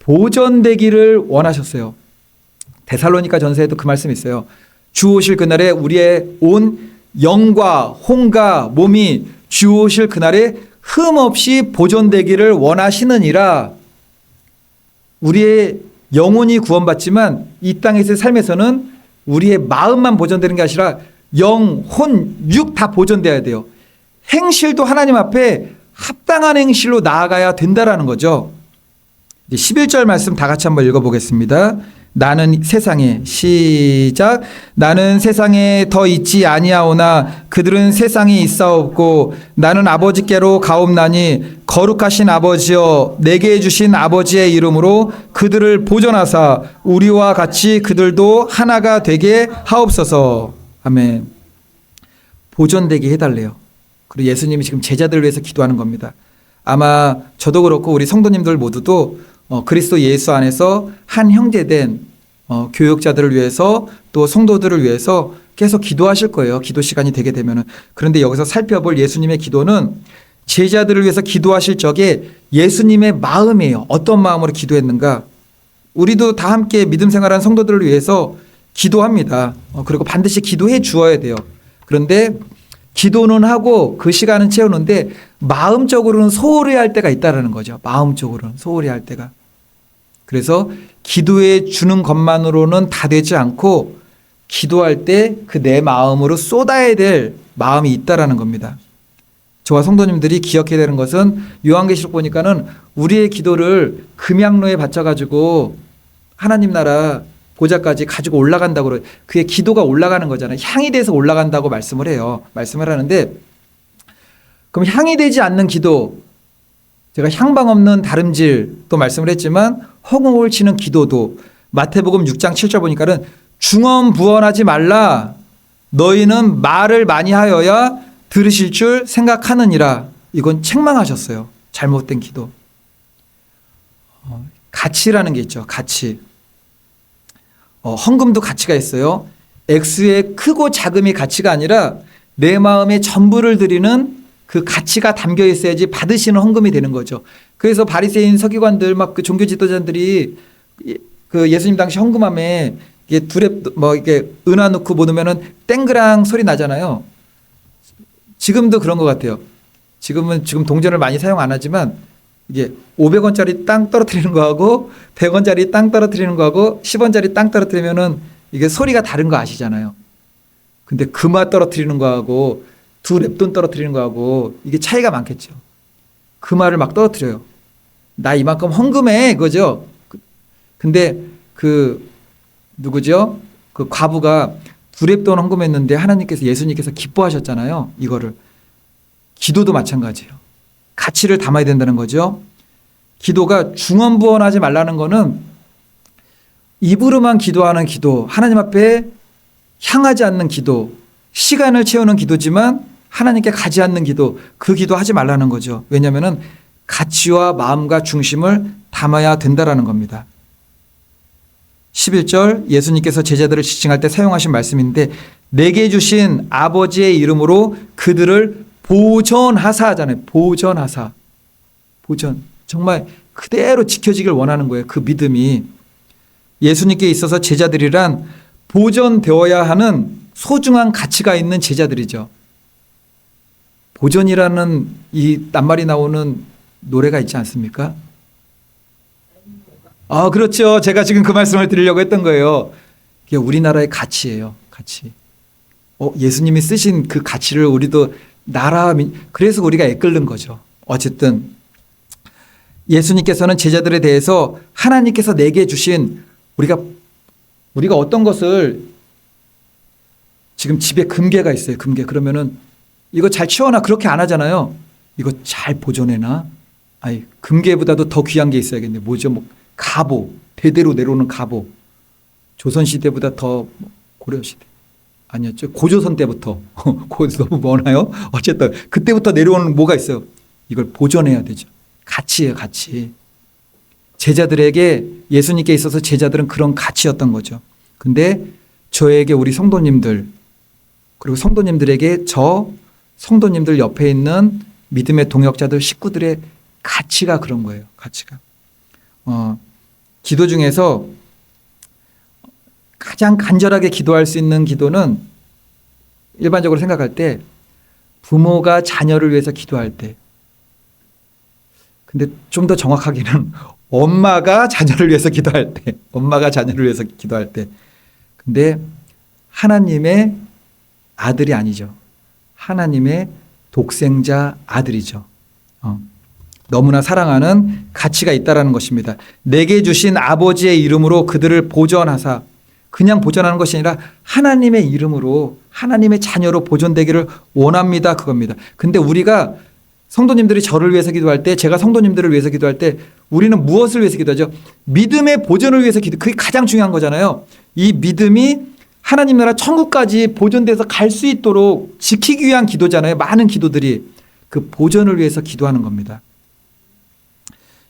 보존되기를 원하셨어요. 데살로니가 전서에도 그 말씀이 있어요. 주 오실 그날에 우리의 온 영과 혼과 몸이 주 오실 그날에 흠없이 보존되기를 원하시느니라. 우리의 영혼이 구원받지만 이 땅에서의 삶에서는 우리의 마음만 보존되는 게 아니라 영, 혼, 육 다 보존돼야 돼요. 행실도 하나님 앞에 합당한 행실로 나아가야 된다라는 거죠. 11절 말씀 다 같이 한번 읽어보겠습니다. 나는 세상에 시작 나는 세상에 더 있지 아니하오나 그들은 세상에 있사옵고 나는 아버지께로 가옵나니 거룩하신 아버지여 내게 주신 아버지의 이름으로 그들을 보존하사 우리와 같이 그들도 하나가 되게 하옵소서. 아멘. 보존되게 해달래요. 그리고 예수님이 지금 제자들을 위해서 기도하는 겁니다. 아마 저도 그렇고 우리 성도님들 모두도 그리스도 예수 안에서 한 형제된 교육자들을 위해서 또 성도들을 위해서 계속 기도하실 거예요. 기도 시간이 되게 되면은. 그런데 여기서 살펴볼 예수님의 기도는 제자들을 위해서 기도하실 적에 예수님의 마음이에요. 어떤 마음으로 기도했는가. 우리도 다 함께 믿음 생활하는 성도들을 위해서 기도합니다. 그리고 반드시 기도해 주어야 돼요. 그런데 기도는 하고 그 시간은 채우는데 마음적으로는 소홀히 할 때가 있다는 거죠. 마음적으로는 소홀히 할 때가. 그래서 기도해 주는 것만으로는 다 되지 않고 기도할 때 그 내 마음으로 쏟아야 될 마음이 있다라는 겁니다. 저와 성도님들이 기억해야 되는 것은 요한계시록 보니까는 우리의 기도를 금양로에 바쳐가지고 하나님 나라 보좌까지 가지고 올라간다고 그래요. 그게 기도가 올라가는 거잖아요. 향이 돼서 올라간다고 말씀을 해요. 말씀을 하는데 그럼 향이 되지 않는 기도, 제가 향방 없는 다름질 또 말씀을 했지만 허공을 치는 기도도 마태복음 6장 7절 보니까는 중언부언하지 말라. 너희는 말을 많이 하여야 들으실 줄 생각하느니라. 이건 책망하셨어요. 잘못된 기도. 가치라는 게 있죠. 가치. 헌금도 가치가 있어요. 액수의 크고 작음이 가치가 아니라 내 마음의 전부를 드리는 그 가치가 담겨 있어야지 받으시는 헌금이 되는 거죠. 그래서 바리새인 서기관들 막 그 종교 지도자들이 그 예수님 당시 헌금함에 이게 둘에 뭐 이게 은화 넣고 뭐 넣으면은 땡그랑 소리 나잖아요. 지금도 그런 것 같아요. 지금 동전을 많이 사용 안 하지만 이게 500원짜리 땅 떨어뜨리는 거하고 100원짜리 땅 떨어뜨리는 거하고 10원짜리 땅 떨어뜨리면은 이게 소리가 다른 거 아시잖아요. 근데 금화 떨어뜨리는 거하고 두 랩돈 떨어뜨리는 거하고 이게 차이가 많겠죠. 금화를 막 떨어뜨려요. 나 이만큼 헌금해 그거죠. 근데 그 누구죠? 그 과부가 두 랩돈 헌금했는데 하나님께서 예수님께서 기뻐하셨잖아요. 이거를. 기도도 마찬가지예요. 가치를 담아야 된다는 거죠. 기도가 중언부언하지 말라는 거는 입으로만 기도하는 기도, 하나님 앞에 향하지 않는 기도, 시간을 채우는 기도지만 하나님께 가지 않는 기도, 그 기도 하지 말라는 거죠. 왜냐하면 가치와 마음과 중심을 담아야 된다라는 겁니다. 11절 예수님께서 제자들을 지칭할 때 사용하신 말씀인데 내게 주신 아버지의 이름으로 그들을 보존하사 하잖아요. 보존하사. 보존. 정말 그대로 지켜지길 원하는 거예요. 그 믿음이. 예수님께 있어서 제자들이란 보존되어야 하는 소중한 가치가 있는 제자들이죠. 보존이라는 이 낱말이 나오는 노래가 있지 않습니까? 그렇죠. 제가 지금 그 말씀을 드리려고 했던 거예요. 이게 우리나라의 가치예요. 가치. 예수님이 쓰신 그 가치를 우리도 그래서 우리가 애끓는 거죠. 어쨌든 예수님께서는 제자들에 대해서 하나님께서 내게 주신 우리가 어떤 것을 지금 집에 금괴가 있어요. 금괴. 그러면은 이거 잘 치워놔. 그렇게 안 하잖아요. 이거 잘 보존해놔. 금괴보다도 더 귀한 게 있어야겠네. 뭐죠? 뭐 갑오. 대대로 내려오는 갑오. 조선시대보다 더 고려시대. 아니었죠. 고조선 때부터. 너무 머나요? 어쨌든 그때부터 내려오는 뭐가 있어요. 이걸 보존해야 되죠. 가치예요. 가치. 제자들에게 예수님께 있어서 제자들은 그런 가치였던 거죠. 근데 저에게 우리 성도님들 그리고 성도님들에게 성도님들 옆에 있는 믿음의 동역자들 식구들의 가치가 그런 거예요. 가치가. 기도 중에서 가장 간절하게 기도할 수 있는 기도는 일반적으로 생각할 때 부모가 자녀를 위해서 기도할 때, 근데 좀 더 정확하게는 엄마가 자녀를 위해서 기도할 때, 엄마가 자녀를 위해서 기도할 때. 근데 하나님의 아들이 아니죠. 하나님의 독생자 아들이죠. 너무나 사랑하는 가치가 있다라는 것입니다. 내게 주신 아버지의 이름으로 그들을 보존하사, 그냥 보존하는 것이 아니라 하나님의 이름으로 하나님의 자녀로 보존되기를 원합니다. 그겁니다. 근데 우리가 성도님들이 저를 위해서 기도할 때, 제가 성도님들을 위해서 기도할 때 우리는 무엇을 위해서 기도하죠? 믿음의 보존을 위해서 기도. 그게 가장 중요한 거잖아요. 이 믿음이 하나님 나라 천국까지 보존돼서 갈 수 있도록 지키기 위한 기도잖아요. 많은 기도들이 그 보존을 위해서 기도하는 겁니다.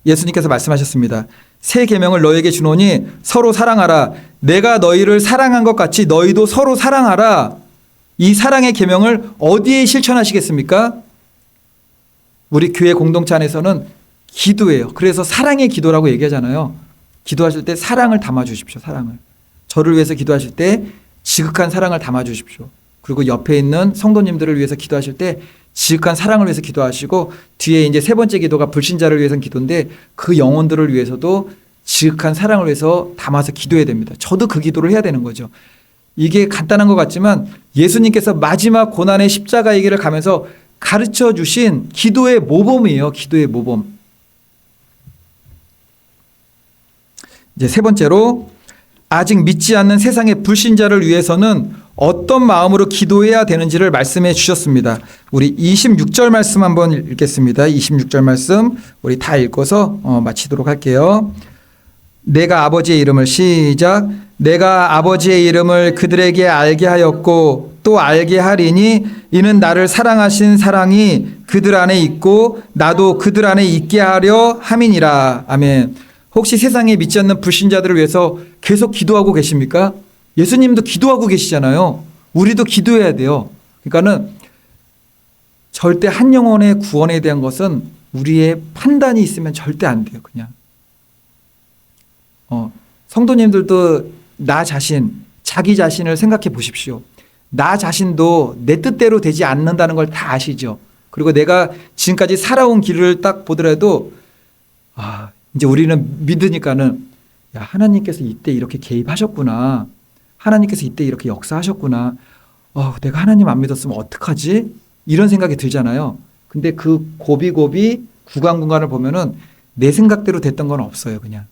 예수님께서 말씀하셨습니다. 새 계명을 너에게 주노니 서로 사랑하라. 내가 너희를 사랑한 것 같이 너희도 서로 사랑하라. 이 사랑의 계명을 어디에 실천하시겠습니까? 우리 교회 공동체 안에서는 기도예요. 그래서 사랑의 기도라고 얘기하잖아요. 기도하실 때 사랑을 담아주십시오. 사랑을. 저를 위해서 기도하실 때 지극한 사랑을 담아주십시오. 그리고 옆에 있는 성도님들을 위해서 기도하실 때 지극한 사랑을 위해서 기도하시고, 뒤에 이제 세 번째 기도가 불신자를 위해서는 기도인데 그 영혼들을 위해서도 지극한 사랑을 위해서 담아서 기도해야 됩니다. 저도 그 기도를 해야 되는 거죠. 이게 간단한 것 같지만 예수님께서 마지막 고난의 십자가의 길을 가면서 가르쳐 주신 기도의 모범이에요. 기도의 모범. 이제 세 번째로, 아직 믿지 않는 세상의 불신자를 위해서는 어떤 마음으로 기도해야 되는지를 말씀해 주셨습니다. 우리 26절 말씀 한번 읽겠습니다. 26절 말씀 우리 다 읽어서 마치도록 할게요. 내가 아버지의 이름을, 시작. 내가 아버지의 이름을 그들에게 알게 하였고 또 알게 하리니 이는 나를 사랑하신 사랑이 그들 안에 있고 나도 그들 안에 있게 하려 함이니라. 아멘. 혹시 세상에 믿지 않는 불신자들을 위해서 계속 기도하고 계십니까? 예수님도 기도하고 계시잖아요. 우리도 기도해야 돼요. 그러니까는 절대 한 영혼의 구원에 대한 것은 우리의 판단이 있으면 절대 안 돼요. 그냥. 성도님들도 나 자신, 자기 자신을 생각해 보십시오. 나 자신도 내 뜻대로 되지 않는다는 걸 다 아시죠. 그리고 내가 지금까지 살아온 길을 딱 보더라도 이제 우리는 믿으니까는, 야, 하나님께서 이때 이렇게 개입하셨구나. 하나님께서 이때 이렇게 역사하셨구나. 내가 하나님 안 믿었으면 어떡하지? 이런 생각이 들잖아요. 근데 그 고비고비 구간구간을 보면은 내 생각대로 됐던 건 없어요. 그냥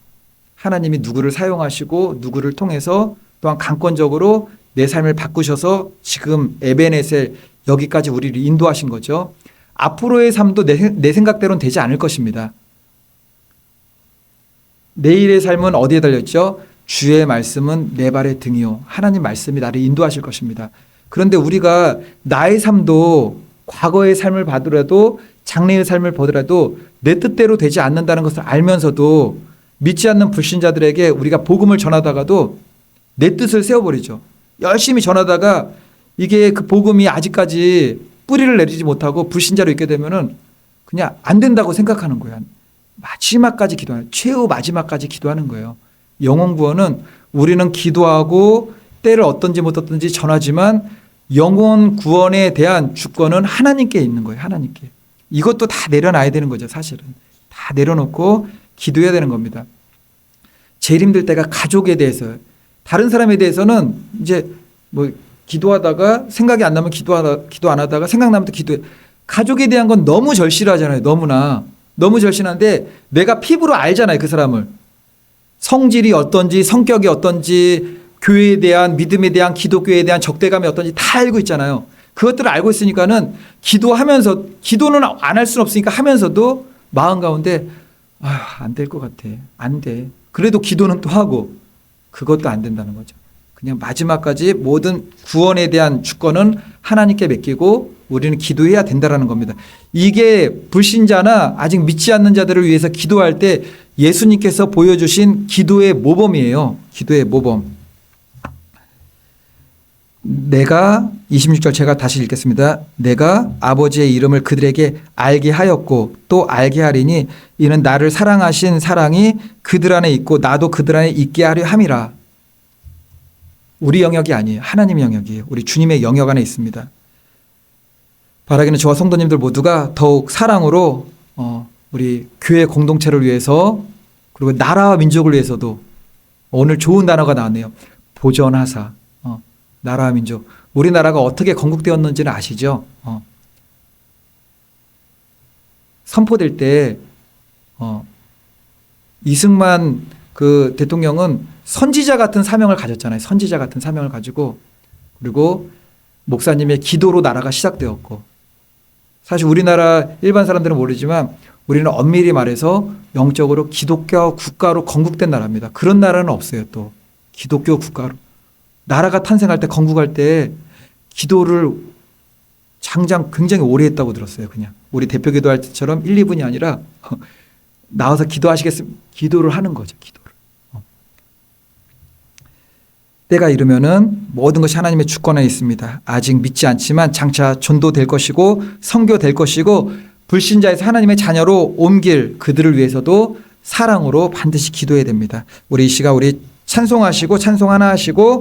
하나님이 누구를 사용하시고 누구를 통해서 또한 강권적으로 내 삶을 바꾸셔서 지금 에베네셀 여기까지 우리를 인도하신 거죠. 앞으로의 삶도 내 생각대로는 되지 않을 것입니다. 내일의 삶은 어디에 달렸죠? 주의 말씀은 내 발의 등이요. 하나님 말씀이 나를 인도하실 것입니다. 그런데 우리가 나의 삶도 과거의 삶을 봐더라도 장래의 삶을 보더라도 내 뜻대로 되지 않는다는 것을 알면서도 믿지 않는 불신자들에게 우리가 복음을 전하다가도 내 뜻을 세워버리죠. 열심히 전하다가 이게 그 복음이 아직까지 뿌리를 내리지 못하고 불신자로 있게 되면은 그냥 안 된다고 생각하는 거예요. 마지막까지 기도하는, 최후 마지막까지 기도하는 거예요. 영혼 구원은 우리는 기도하고 때를 어떤지 못 어떤지 전하지만 영혼 구원에 대한 주권은 하나님께 있는 거예요. 하나님께. 이것도 다 내려놔야 되는 거죠. 사실은. 다 내려놓고 기도해야 되는 겁니다. 제일 힘들 때가 가족에 대해서, 다른 사람에 대해서는 이제 뭐 기도하다가 생각이 안 나면 기도 안 하다가 생각나면 또 기도해. 가족에 대한 건 너무 절실하잖아요. 너무 절실한데 내가 피부로 알잖아요. 그 사람을. 성질이 어떤지, 성격이 어떤지, 교회에 대한, 믿음에 대한, 기독교에 대한 적대감이 어떤지 다 알고 있잖아요. 그것들을 알고 있으니까는 기도하면서, 기도는 안 할 수는 없으니까 하면서도 마음 가운데 안 될 것 같아. 안 돼. 그래도 기도는 또 하고, 그것도 안 된다는 거죠. 그냥 마지막까지 모든 구원에 대한 주권은 하나님께 맡기고 우리는 기도해야 된다는 겁니다. 이게 불신자나 아직 믿지 않는 자들을 위해서 기도할 때 예수님께서 보여주신 기도의 모범이에요. 기도의 모범. 내가 26절 제가 다시 읽겠습니다. 내가 아버지의 이름을 그들에게 알게 하였고 또 알게 하리니 이는 나를 사랑하신 사랑이 그들 안에 있고 나도 그들 안에 있게 하려 함이라. 우리 영역이 아니에요. 하나님의 영역이에요. 우리 주님의 영역 안에 있습니다. 바라기는 저와 성도님들 모두가 더욱 사랑으로 우리 교회 공동체를 위해서 그리고 나라와 민족을 위해서도 오늘 좋은 단어가 나왔네요. 보전하사. 나라와 민족. 우리나라가 어떻게 건국되었는지는 아시죠? 선포될 때 이승만 그 대통령은 선지자 같은 사명을 가졌잖아요. 선지자 같은 사명을 가지고 그리고 목사님의 기도로 나라가 시작되었고 사실 우리나라 일반 사람들은 모르지만 우리는 엄밀히 말해서 영적으로 기독교 국가로 건국된 나라입니다. 그런 나라는 없어요. 또 기독교 국가로. 나라가 탄생할 때 건국할 때 기도를 장장 굉장히 오래 했다고 들었어요. 그냥 우리 대표 기도할 때처럼 1, 2분이 아니라 나와서 기도하시겠습니까? 기도를 하는 거죠. 기도를. 때가 이르면은 모든 것이 하나님의 주권에 있습니다. 아직 믿지 않지만 장차 전도될 것이고 선교될 것이고 불신자에서 하나님의 자녀로 옮길 그들을 위해서도 사랑으로 반드시 기도해야 됩니다. 우리 이 시간 우리 찬송하시고 찬송 하나 하시고